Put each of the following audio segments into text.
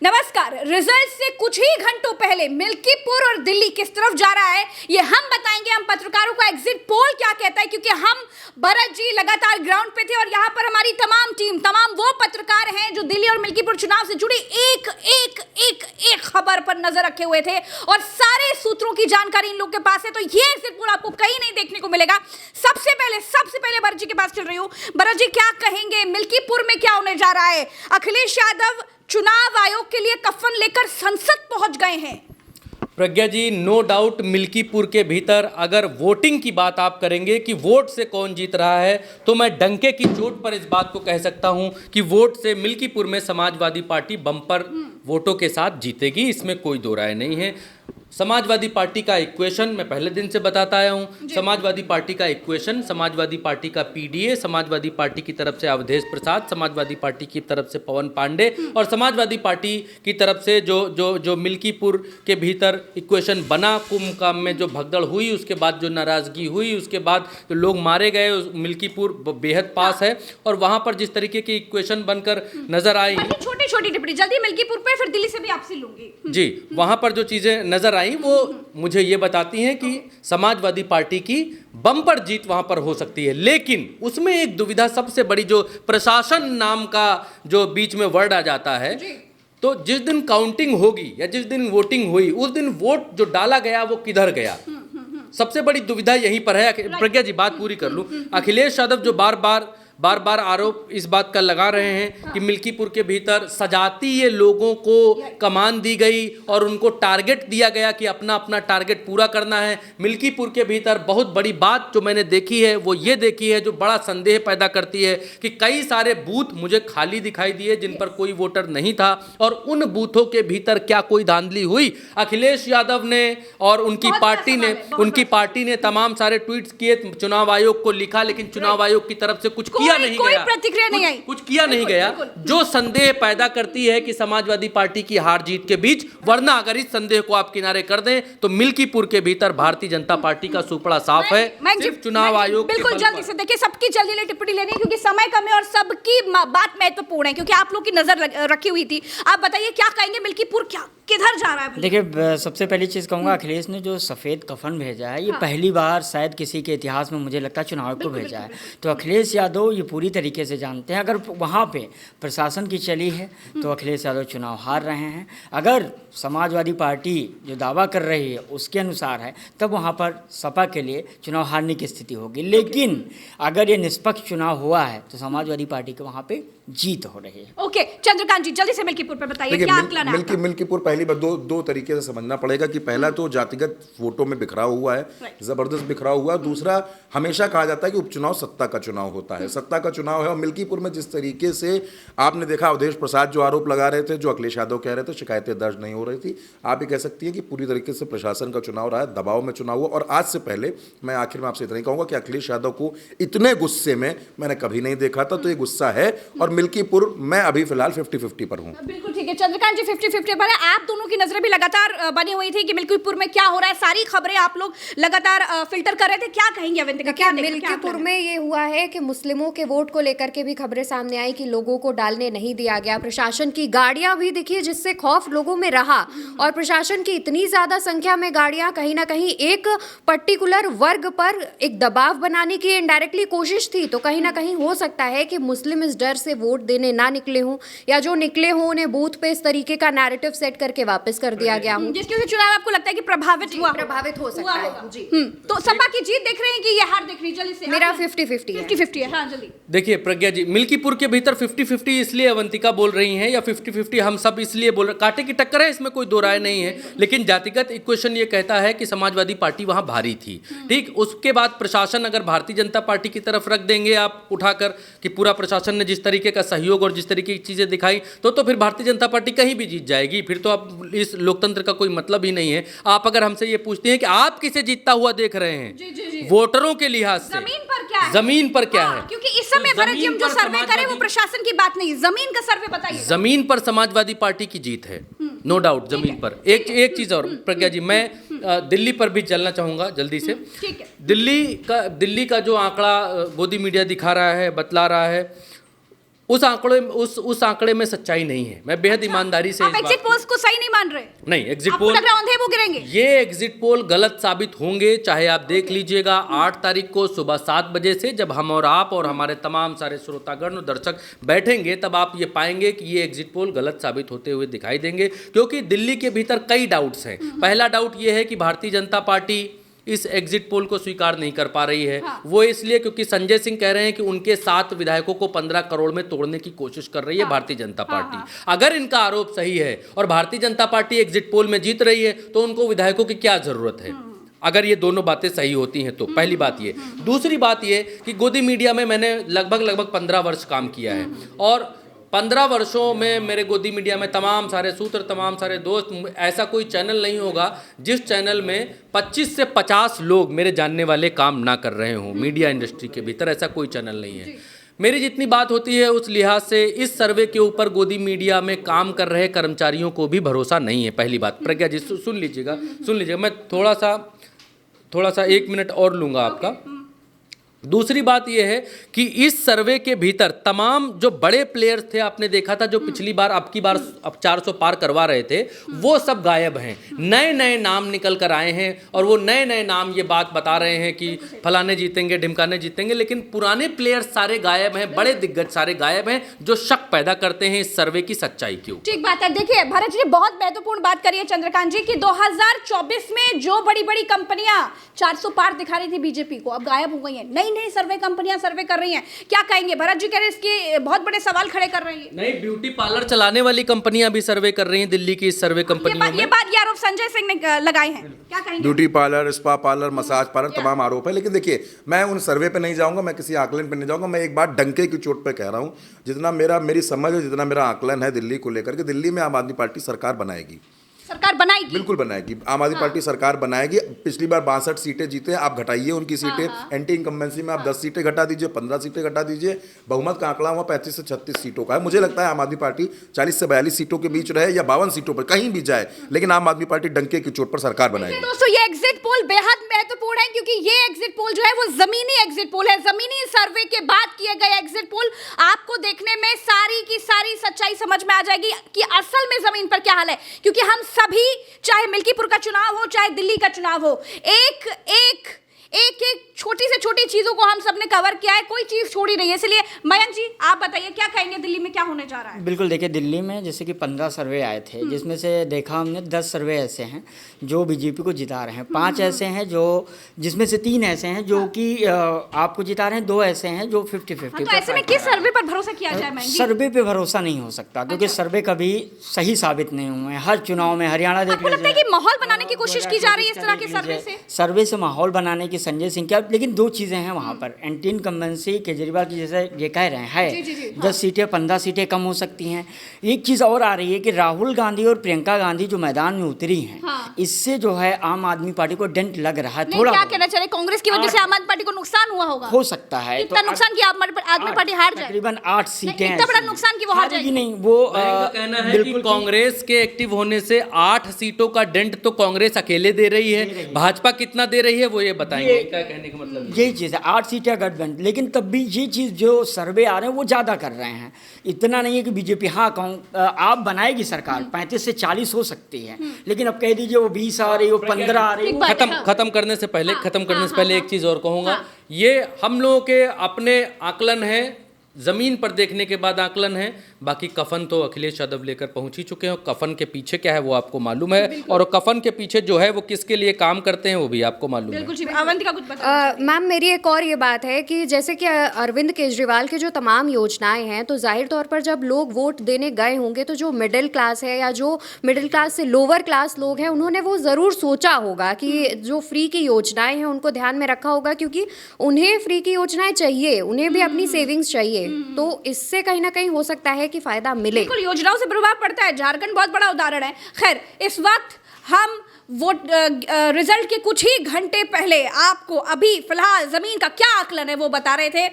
नमस्कार। रिजल्ट से कुछ ही घंटों पहले मिल्कीपुर और दिल्ली किस तरफ जा रहा है ये हम बताएंगे। हम पत्रकारों का एग्जिट पोल क्या कहता है, क्योंकि हम भरत जी लगातार ग्राउंड पे थे और यहाँ पर हमारी तमाम टीम, तमाम वो पत्रकार हैं जो दिल्ली और मिल्कीपुर चुनाव से जुड़ी एक एक एक एक खबर पर नजर रखे हुए थे और सारे सूत्रों की जानकारी इन लोग के पास है। तो ये एग्जिट पोल आपको कहीं नहीं देखने को मिलेगा। सबसे पहले भरत जी के पास चल रही हूँ। भरत जी क्या कहेंगे, मिल्कीपुर में क्या होने जा रहा है? अखिलेश यादव चुनाव आयोग के लिए कफन लेकर संसद पहुंच गए हैं। प्रज्ञा जी, नो डाउट मिल्कीपुर के भीतर अगर वोटिंग की बात आप करेंगे कि वोट से कौन जीत रहा है, तो मैं डंके की चोट पर इस बात को कह सकता हूं कि वोट से मिल्कीपुर में समाजवादी पार्टी बम्पर वोटों के साथ जीतेगी, इसमें कोई दो राय नहीं है। समाजवादी पार्टी का इक्वेशन मैं पहले दिन से बताता आया हूँ। समाजवादी पार्टी का इक्वेशन, समाजवादी पार्टी का पीडीए, समाजवादी पार्टी की तरफ से अवधेश प्रसाद, समाजवादी पार्टी की तरफ से पवन पांडे और समाजवादी पार्टी की तरफ से जो मिल्कीपुर के भीतर इक्वेशन बना, कुंभकाम में जो भगदड़ हुई, उसके बाद जो नाराज़गी हुई, उसके बाद जो लोग मारे गए, मिल्कीपुर बेहद पास है और वहाँ पर जिस तरीके की इक्वेशन बनकर नजर आई, छोटी छोटी टिप्पणी जल्दी मिल्कीपुर पे, फिर दिल्ली से भी आपसे लूंगी जी, वहाँ पर जो चीज़ें नजर वो मुझे ये बताती हैं कि समाजवादी पार्टी की बम्पर जीत वहां पर हो सकती है। लेकिन उसमें एक दुविधा सबसे बड़ी, जो प्रशासन नाम का जो बीच में वर्ड आ जाता है, तो जिस दिन काउंटिंग होगी या जिस दिन वोटिंग हुई, उस दिन वोट जो डाला गया वो किधर गया, सबसे बड़ी दुविधा यहीं पर है। प्रज्ञा जी, बात पूरी कर लूं। अखिलेश यादव जो बार बार आरोप इस बात का लगा रहे हैं कि मिल्कीपुर के भीतर सजातीय लोगों को कमान दी गई और उनको टारगेट दिया गया कि अपना अपना टारगेट पूरा करना है। मिल्कीपुर के भीतर बहुत बड़ी बात जो मैंने देखी है वो ये देखी है, जो बड़ा संदेह पैदा करती है कि कई सारे बूथ मुझे खाली दिखाई दिए जिन पर कोई वोटर नहीं था, और उन बूथों के भीतर क्या कोई धांधली हुई? अखिलेश यादव ने और उनकी पार्टी ने तमाम सारे ट्वीट्स किए, चुनाव आयोग को लिखा, लेकिन चुनाव आयोग की तरफ से कुछ कोई प्रतिक्रिया नहीं आई, कुछ किया नहीं गया, जो संदेह पैदा करती है कि समाजवादी पार्टी की हार जीत के बीच। वरना अगर इस संदेह को आप किनारे कर दें तो मिल्कीपुर के भीतर भारतीय जनता पार्टी का सुपड़ा साफ है। सिर्फ चुनाव आयोग बिल्कुल जल्दी से देखिए, सबकी जल्दी टिप्पणी लेनी है क्योंकि समय कम है और सबकी बात महत्वपूर्ण है, क्योंकि आप लोग की नजर रखी हुई थी। आप बताइए क्या कहेंगे, मिल्कीपुर क्या किधर जा रहा है? देखिए, सबसे पहली चीज़ कहूँगा, अखिलेश ने जो सफ़ेद कफन भेजा है, ये पहली बार शायद किसी के इतिहास में मुझे लगता है चुनाव को भेजा है। तो अखिलेश यादव ये पूरी तरीके से जानते हैं, अगर वहाँ पे प्रशासन की चली है तो अखिलेश यादव चुनाव हार रहे हैं। अगर समाजवादी पार्टी जो दावा कर रही है उसके अनुसार है, तब वहाँ पर सपा के लिए चुनाव हारने की स्थिति होगी। लेकिन अगर ये निष्पक्ष चुनाव हुआ है तो समाजवादी पार्टी के वहाँ पे जीत हो रही है। ओके, चंद्रकांत जी जल्दी से मिल्कीपुर पे बताइए क्या आकलन है? मिल्कीपुर पहली बार दो तरीके से समझना पड़ेगा कि पहला तो जातिगत वोटों में बिखराव हुआ है, जबरदस्त बिखराव हुआ। दूसरा, हमेशा कहा जाता है कि उपचुनाव सत्ता का चुनाव होता है, सत्ता का चुनाव है। और मिल्कीपुर में जिस तरीके से आपने देखा, अवधेश प्रसाद जो आरोप लगा रहे थे, जो अखिलेश यादव कह रहे थे शिकायतें दर्ज नहीं हो रही थी, आप ये कह सकती हैं कि पूरी तरीके से प्रशासन का चुनाव रहा है, दबाव में चुनाव हुआ। और आज से पहले मैं आखिर में आपसे इतना ही कहूंगा कि अखिलेश यादव को इतने गुस्से में मैंने कभी नहीं देखा था, तो ये गुस्सा है। और मिल्कीपुर मैं अभी फिलहाल 50-50 पर हूं। बिल्कुल ठीक है, चंद्रकांत जी 50-50 पर है। आप दोनों की नजरें भी लगातार बनी हुई थी कि मिल्कीपुर में क्या हो रहा है, सारी खबरें आप लोग लगातार फिल्टर कर रहे थे। क्या कहेंगे अवंतिका, क्या मिल्कीपुर में ये हुआ है कि मुस्लिमों के वोट को लेकर के भी खबरें सामने आई कि लोगों को डालने नहीं दिया गया। प्रशासन की गाड़ियां भी दिखी, जिससे खौफ लोगों में रहा, और प्रशासन की इतनी ज्यादा संख्या में गाड़ियां कहीं ना कहीं एक पर्टिकुलर वर्ग पर एक दबाव बनाने की इनडायरेक्टली कोशिश थी। तो कहीं ना कहीं हो सकता है कि मुस्लिम इस डर से वोट देने ना निकले हों, या जो निकले हों उन्हें बूथ पे इस तरीके का नैरेटिव सेट करके वापस कर दिया गया हो, जिसकी वजह से चुनाव आपको लगता है कि प्रभावित हो सकता है जी। तो सपा की जीत देख रहे हैं कि ये हार देख रही है? जल्दी से मेरा 50-50 है। हाँ जल्दी देखिए प्रज्ञा जी, मिल्कीपुर के भीतर 50-50 इसलिए अवंतिका बोल रही हैं या 50-50 हम सब इसलिए बोल रहे, कांटे की टक्कर है, इसमें कोई दो राय नहीं है। लेकिन जातिगत इक्वेशन ये कहता है कि समाजवादी पार्टी वहां भारी थी, ठीक। उसके बाद प्रशासन अगर भारतीय जनता पार्टी की तरफ रख देंगे आप उठाकर कि पूरा प्रशासन ने जिस तरीके का सहयोग और जिस तरीके की चीजें दिखाई, तो फिर भारतीय जनता पार्टी कहीं भी जीत जाएगी। फिर तो आप इस लोकतंत्र का कोई मतलब ही नहीं है। आप अगर हमसे ये पूछते हैं कि आप किसे जीतता हुआ देख रहे हैं, जी। वोटरों के लिहाज से जमीन पर क्या है? क्योंकि इस समय भरत जी हम जो सर्वे करें वो प्रशासन की बात नहीं, जमीन का सर्वे बताइए। जमीन पर समाजवादी पार्टी की जीत है, नो डाउट जमीन पर। एक चीज और प्रज्ञा जी, मैं दिल्ली पर भी चलना चाहूंगा जल्दी से। ठीक है। दिल्ली का जो आंकड़ा गोदी मीडिया दिखा रहा है, बतला रहा है, उस आंकड़े में सच्चाई नहीं है। मैं बेहद ईमानदारी से आप एग्जिट पोल्स को सही नहीं मान रहे? नहीं, एग्जिट आपको पोल लग रहा है औंधे वो गिरेंगे? ये एग्जिट पोल गलत साबित होंगे, चाहे आप देख लीजिएगा 8 तारीख को सुबह 7 बजे से जब हम और आप और हमारे तमाम सारे श्रोतागण और दर्शक बैठेंगे, तब आप ये पाएंगे कि ये एग्जिट पोल गलत साबित होते हुए दिखाई देंगे। क्योंकि दिल्ली के भीतर कई डाउट्स हैं। पहला डाउट ये है कि भारतीय जनता पार्टी इस एग्जिट पोल को स्वीकार नहीं कर पा रही है। वो इसलिए क्योंकि संजय सिंह कह रहे हैं कि उनके 7 विधायकों को 15 करोड़ में तोड़ने की कोशिश कर रही है भारतीय जनता पार्टी। अगर इनका आरोप सही है और Bharatiya Janata party exit poll में जीत रही है तो उनको विधायकों की क्या जरूरत है, अगर ये दोनों बातें सही होती हैं तो। पहली बात ये। दूसरी बात ये कि गोदी मीडिया में मैंने लगभग 15 वर्ष काम किया है और 15 वर्षों में मेरे गोदी मीडिया में तमाम सारे सूत्र, तमाम सारे दोस्त, ऐसा कोई चैनल नहीं होगा जिस चैनल में 25 से 50 लोग मेरे जानने वाले काम ना कर रहे हों मीडिया इंडस्ट्री के भीतर। ऐसा कोई चैनल नहीं है। मेरी जितनी बात होती है उस लिहाज से इस सर्वे के ऊपर गोदी मीडिया में काम कर रहे कर्मचारियों को भी भरोसा नहीं है। पहली बात। प्रज्ञा जी सुन लीजिएगा। मैं थोड़ा सा 1 मिनट और लूँगा आपका। दूसरी बात यह है कि इस सर्वे के भीतर तमाम जो बड़े प्लेयर्स थे, आपने देखा था जो पिछली बार अब 400 पार करवा रहे थे, वो सब गायब हैं। नए नाम निकल कर आए हैं और वो नए नाम ये बात बता रहे हैं कि फलाने जीतेंगे, ढिमकाने जीतेंगे, लेकिन पुराने प्लेयर्स सारे गायब हैं, बड़े दिग्गज सारे गायब हैं, जो शक पैदा करते हैं इस सर्वे की सच्चाई की। ठीक बात है। देखिए भरत जी ने बहुत महत्वपूर्ण बात करी है चंद्रकांत जी की 2024 में जो बड़ी कंपनियां 400 पार दिखा रही थी बीजेपी को, अब गायब हो गई हैं। नई सर्वे कंपनियां सर्वे कर रही हैं। क्या कहेंगे? भरत जी कह रहे हैं इसके बहुत बड़े सवाल खड़े कर रही हैं। नहीं, ब्यूटी पार्लर चलाने वाली कंपनियां भी सर्वे कर रही हैं दिल्ली की इस सर्वे कंपनियों में। ये आरोप संजय सिंह ने लगाए हैं। क्या कहेंगे? Beauty parlour, spa parlour, massage parlour, तमाम आरोप है। लेकिन देखिए, मैं उन सर्वे पे नहीं जाऊंगा, मैं किसी आकलन पे नहीं जाऊंगा। मैं एक बात डंके की चोट पे कह रहा हूं, जितना मेरी समझ है, जितना मेरा आकलन है दिल्ली को लेकर के, दिल्ली में आम आदमी पार्टी सरकार बनाएगी। सरकार बनाएगी? बिल्कुल बनाएगी। आम आदमी पार्टी सरकार बनाएगी। पिछली बार 62 सीटें जीते, आप घटाइए उनकी सीटें। एंटी इनकम्बेंसी में आप 10 सीटें घटा दीजिए, 15 सीटें घटा दीजिए। बहुमत का आंकड़ा हुआ 35 से 36 सीटों का है। मुझे लगता है आम आदमी पार्टी 40 से 42 सीटों के बीच रहे या 52 सीटों पर कहीं भी जाए, लेकिन आम आदमी पार्टी डंके की चोट पर सरकार बनाएगी। दोस्तों, ये एग्जिट पोल बेहद महत्वपूर्ण है क्योंकि ये एग्जिट पोल जो है वो जमीनी एग्जिट पोल है। जमीनी सर्वे के बाद किए गए एग्जिट पोल आपको देखने में सारी की सारी सच्चाई समझ में आ जाएगी कि असल में जमीन पर क्या हाल है। क्योंकि हम सभी, चाहे मिल्कीपुर का चुनाव हो, चाहे दिल्ली का चुनाव हो, एक छोटी से छोटी चीजों को हम सबने कवर किया है, कोई चीज छोड़ी नहीं है। इसलिए मयंक जी आप बताइए क्या कहेंगे, दिल्ली में क्या होने जा रहा है? बिल्कुल, देखिए दिल्ली में जैसे कि 15 सर्वे आए थे, जिसमें से देखा हमने 10 सर्वे ऐसे हैं जो बीजेपी को जिता रहे हैं, 5 ऐसे हैं जो, जिसमें से 3 ऐसे हैं जो कि आपको जिता रहे हैं, 2 ऐसे हैं जो 50-50। तो ऐसे में किस सर्वे पर भरोसा किया जाए? मयंक जी, सर्वे पे भरोसा नहीं हो सकता क्योंकि सर्वे कभी सही साबित नहीं हुए हैं। हर चुनाव में हरियाणा देख लीजिए कि माहौल बनाने की कोशिश की जा रही है इस तरह के सर्वे से माहौल बनाने की संजय सिंह क्या। लेकिन 2 चीज़ें हैं वहाँ पर। एंटी इनकम्बेंसी केजरीवाल की जैसे ये कह रहे हैं है 10 सीटें 15 सीटें कम हो सकती हैं। एक चीज़ और आ रही है कि राहुल गांधी और प्रियंका गांधी जो मैदान में उतरी हैं, इससे जो है आम आदमी पार्टी को डेंट लग रहा है। थोड़ा क्या कहना चाहिए, कांग्रेस की वजह से आम आदमी पार्टी को नुकसान हुआ होगा? हो सकता है। इतना नुकसान किया आदमी पार्टी हार जाए? तकरीबन 8 सीटें। इतना बड़ा नुकसान की वो हार जाएगी? नहीं, वो कहना है कि कांग्रेस के एक्टिव होने से 8 सीटों का डेंट तो कांग्रेस अकेले दे रही है, भाजपा कितना दे रही है वो ये बताएंगे। क्या कहने का मतलब यही चीज़ है, 8 सीटें गठबंधन। लेकिन तब भी ये चीज़ जो सर्वे आ रहे हैं वो ज़्यादा कर रहे हैं। इतना नहीं है कि बीजेपी आप बनाएगी सरकार, 35 से 40 हो सकती है, लेकिन अब कह दीजिए वो 20 आ रही, वो 15 आ रही। खत्म करने से पहले एक चीज़ और कहूँगा, ये हम लोगों के अपने आकलन है, जमीन पर देखने के बाद आकलन है। बाकी कफन तो अखिलेश यादव लेकर पहुंच ही चुके हैं, कफन के पीछे क्या है वो आपको मालूम है, और कफन के पीछे जो है वो किसके लिए काम करते हैं वो भी आपको मालूम है। मैम, मेरी एक और ये बात है कि जैसे कि अरविंद केजरीवाल के जो तमाम योजनाएं हैं, तो जाहिर तौर पर जब लोग वोट देने गए होंगे तो जो मिडिल क्लास है या जो मिडिल क्लास से लोअर क्लास लोग हैं, उन्होंने वो ज़रूर सोचा होगा कि जो फ्री की योजनाएं हैं उनको ध्यान में रखा होगा, क्योंकि उन्हें फ्री की योजनाएं चाहिए, उन्हें भी अपनी सेविंग्स चाहिए। तो इससे कहीं ना कहीं हो सकता है कि फायदा मिले। बिल्कुल, योजनाओं से प्रभाव पड़ता है। झारखंड बहुत बड़ा उदाहरण है। खैर, इस वक्त हम वोट रिजल्ट के कुछ ही घंटे पहले आपको अभी फिलहाल जमीन का क्या आकलन है वो बता रहे थे।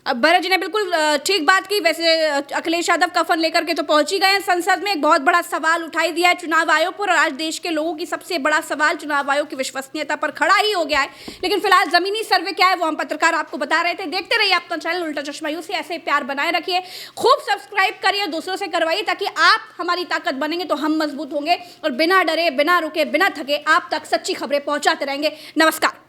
अब भरत जी ने बिल्कुल ठीक बात की। वैसे अखिलेश यादव कफन लेकर के तो पहुंच ही गए हैं संसद में, एक बहुत बड़ा सवाल उठाई दिया है चुनाव आयोग पर, और आज देश के लोगों की सबसे बड़ा सवाल चुनाव आयोग की विश्वसनीयता पर खड़ा ही हो गया है। लेकिन फिलहाल जमीनी सर्वे क्या है वो हम पत्रकार आपको बता रहे थे। देखते रहिए अपना चैनल उल्टा चश्मा यूं से, ऐसे प्यार बनाए रखिए, खूब सब्सक्राइब करिए, दूसरों से करवाइए, ताकि आप हमारी ताकत बनेंगे तो हम मजबूत होंगे और बिना डरे, बिना रुके, बिना थके आप तक सच्ची खबरें पहुंचाते रहेंगे। नमस्कार।